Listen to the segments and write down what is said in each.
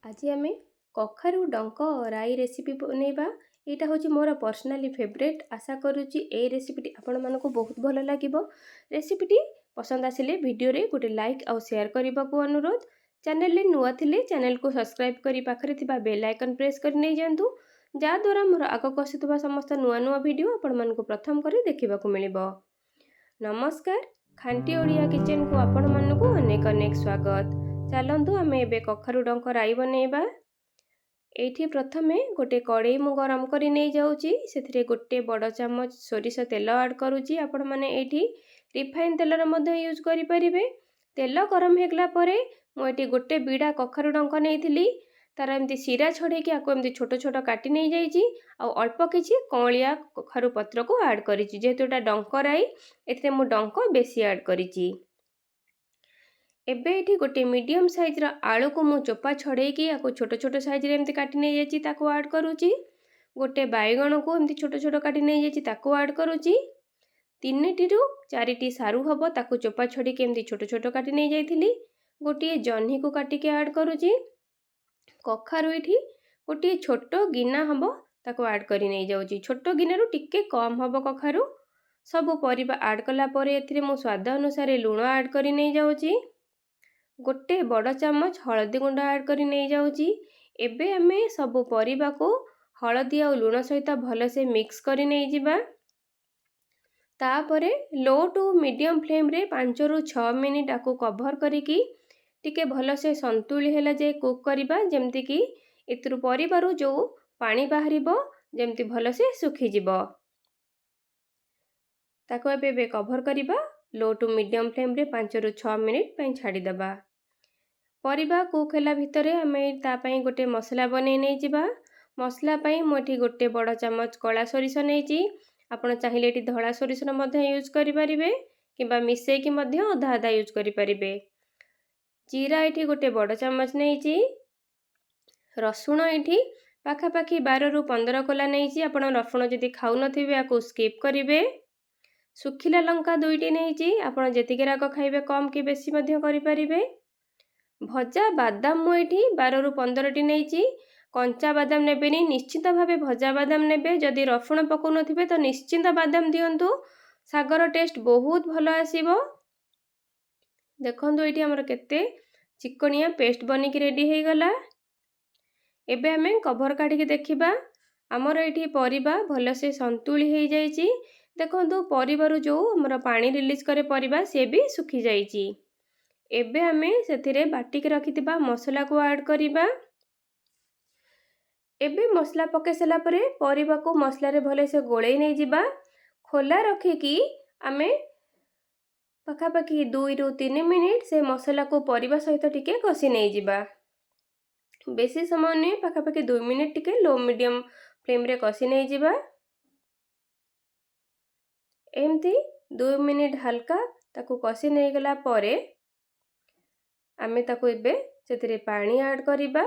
आज आम कखारु डंक राई रेसिपी बनेबा। यहाँ हूँ मोर पर्सनाली फेवरेट। आशा करुच्ची ए रेसिपी आपण मानक बहुत भल लगे। रेसिपी पसंद आसिले वीडियो रे गोटे लाइक और शेयर करने को अनुरोध। चैनल ले नुआ थिले चैनल को सब्सक्राइब करी पाखरे थिबा बेल आइकन प्रेस कर नहीं जांतु, जहाँद्वारा मोर आगक आसुवा समस्त नुआ नुआ वीडियो आपण मानक प्रथम करी देखा मिलिबो। नमस्कार, खांटी ओडिया किचन को आपण मानक अनेक अनेक स्वागत। चलतु आम ए कखारु डंक राई बनैबा। एठी प्रथमे गोटे कड़े मु गरम करी नहीं जाउची, सेथिरे गोटे बड़ चामच सोरिष तेल ऐड करूची। आपण माने एठी रिफाइन तेलर मध्य यूज करि परिबे। तेल गरम हेगला परे मु एठी गोटे बीड़ा कखारु डंक नेइथिली। तार एमती सिरा छड़ेकी आको एमती छोट छोट काटी नहीं जाइची। आ अल्प किछि कौलिया कखारु पत्र को ऐड करिची। जेहेतु एटा डंक राई एथिरे मु डंक बेसी ऐड करिची। एबे एठी गोटे मीडियम साइज आलू को मु चोपा छड़ेकी आको छोट छोट साइज रे एमती काटी नहीं जाइची, ताको ऐड करूची। गोटे बैगण को एमती छोट छोट काटी नहीं जाइची, ताको ऐड करूची। 3 रु 4 सारू हबो, ताको चोपा छड़ेकी एमती छोट छोट काटी नहीं जाइथिली। गोटे जह्नी को काटिके ऐड करूची। कखारु एठी गोटे छोट गिना हबो, ताको ऐड करी नहीं जाउची। छोट गिनारु टिके कम हबो कखारु। सब परिबा ऐड कला परे एथिरे मु स्वाद अनुसार लूण ऐड करी नहीं जाउची। गोटे बड़ चामच हलदी गुंड ऐड करी नहीं जाउची। एबे आमे सब परिबा को हलदी और लूण सहित भलसे मिक्स करी नहीं जिबा। तापरे लो टू मीडियम फ्लेम रे 5 रु 6 मिनिट आको कवर करिकी टिके भलसे संतुली हेला जे कुक करिबा, जेमती कि एतरु परिबारु जो पानी बाहरिबो जेमती भलसे सुखी जिवो। ताको एबे कवर करिबा लो टू मीडियम फ्लेम रे 5 रु 6 मिनिट पई छाड़ी दबा। परिबा कुक होला भितरे आमे तापई गोटे मसला बनै नहीं जिबा। मसला पई मोठी गोटे बड़ चामच कला सोरिष नैची। आपण चाहिले एटी धला सोरिष मध्य यूज करि परिबे किबा मिसेई कि मध्य आधा आधा यूज करि परिबे। जीरा एटी गोटे बड़ चामच नैची। रसुण एटी पाखा पाखी 12 रु 15 कोला नैची। आपण रसुण जदि खाउ नथिबे आको स्किप करिवे। सुखिला लंका 2टी नैची। आपण जेतिके राग खाइबे कम कि बेसी मध्य करि परिबे। भजा बादाम मु एठी 12 रु 15टी नैची। कंचा बादाम नेबेनी, निश्चित भावे भजा बादाम नेबे। जदि रसुण पकाउ नथिबे तो निश्चित बादाम दियंतु, सागर टेस्ट बहुत भलो आसीबो। देखंतु एठी हमर केते चिकनिया पेस्ट बनी कि रेडी हे गला। एबे हमें कवर काढी के देखिबा। हमर एठी परिबा भलसे संतुली हे जाईची। देखंतु परिबारु जो हमर पानी रिलीज करे परिबा से भी सुखी जाईची। एबे हमें सेथिरे बाटी के रखिथिबा मसला को ऐड करिबा। एबे मसला पके सला परे परिबा को मसला रे भले से गोळेई नै जिबा। खोला रखिकी आमे पखा पखी 2 रु 3 मिनिट से मसला को परिबा सहित टिके कसी नै जिबा। बेसी समय नै पखा पखी 2 मिनिट टिके लो मीडियम फ्लेम रे कसी नै जिबा। एमती 2 मिनिट हल्का ताको कसी नै गला परे आमे ताको एबे सेतिरे पानी ऐड करिबा।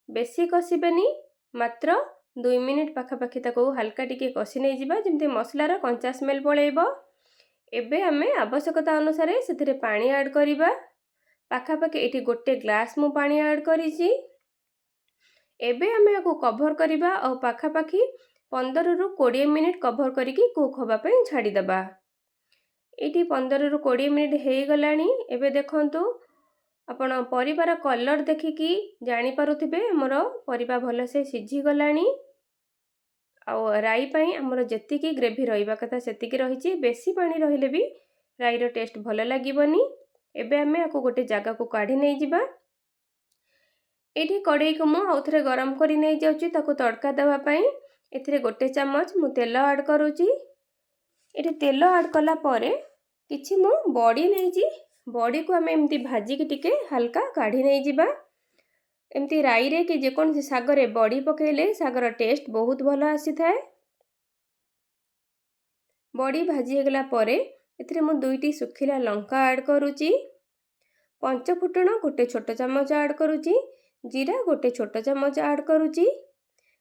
बेसी कसिबेनी, मात्र 2 मिनिट पाखा पाखी ताको हल्का टिके कसी नै जिबा, जेमते मसलार कंचा स्मेल पळेइबो। एबे आमे आवश्यकता अनुसार सेतिरे पानी ऐड करिबा। पाखा पाखी एठी गोटे ग्लास मु पानी ऐड करिची। एबे आमे आको कवर करिबा और पाखा पाखी 15 रु 20 मिनिट कवर करिकी कुक होबा पई छाडी दबा। एठी 15 रु 20 मिनिट हे गलानी। एबे देखंतु आपण परिबार कलर देखिकी जानी पारुथिबे हमर परिबा भलसे सिझी गलानी। आ राई पई हमर जेतिकी ग्रेवी रहिबा कथा सेतिकी रहिची। बेसी पानी रहिले भी राई रो टेस्ट भलो लागिबनी। एबे हमें आको गोटे जागा को काढी नै जिबा। एठी कड़ाई को मु आउथरे गरम करी नै जाउची ताको तड़का देवा पई। एथिरे गोटे चामच मु तेल ऐड करूची। एठी तेल ऐड कला परे किछि मु बड़ी नैची। बड़ी को आमे एमती भाजी की टिके हल्का काढी नै जिबा। एमती राई रे कि जे कोन से सागरे बड़ी पकेले सागर टेस्ट बहुत भलो आसी थाए। बड़ी भाजी हेगला परे एथिरे मु 2टी सुखिला लंका ऐड करूची। पंच फुटण गोटे छोट चामच ऐड करूची। जीरा गोटे छोट चामच ऐड करूची।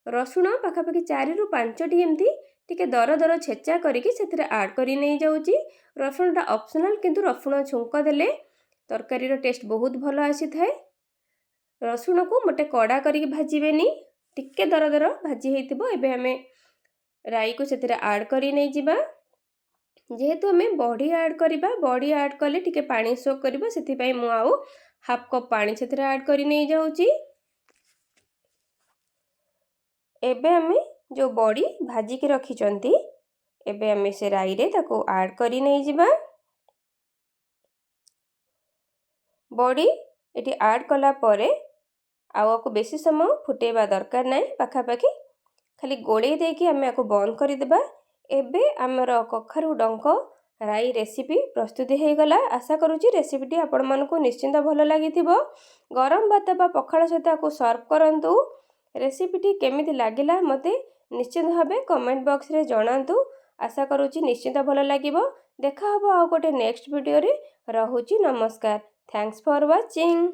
रसुण पाखा पाखी 4 रु 5टी एमती टिके दर दर छेचा करिकी सेथिरे ऐड करी नै जाउची। रसुणटा ऑप्शनल, किंतु रसुण छुंक देले तरकारी रो टेस्ट बहुत भलो आसी थाए। रसुण को मोटे कड़ा करिक भाजबेनी टिके दर दर भाजी होइतिबो। एबे हमें राई को से आड करी नहीं जिबा। जेहेतु हमें बड़ी आड करिबा, बड़ी आड कले टिके पानी सोक करिबो, सेति पई मु आउ हाफ कप पानी से आड करी नहीं जाउची। एबे हमें जो बड़ी भाजी के रखिचंती एबे हमें से राई रे ताको आड करी नहीं जिबा। बड़ी एटी आड कला परे आको बेसी समय फुटेबा दरकार नहीं, पाखापाखी खाली गोले देकी हमें आको बंद कर देबा। एबे आमर कखारु डंक राई रेसिपी प्रस्तुति हो गला। आशा करूची रेसिपीटी आपण मानकु निश्चिंत भल लागिथिबो। गरम भात बा पखाळ सहित आको सर्व करंतु। रेसिपीटी केमिति लागिला मते निश्चिंत भाबे कमेंट बॉक्स रे जणांतु। आशा करूची निश्चिंत भल लागिबो। देखा हबो आ गोटे नेक्स्ट वीडियो रे। रहुची नमस्कार। Thanks for watching.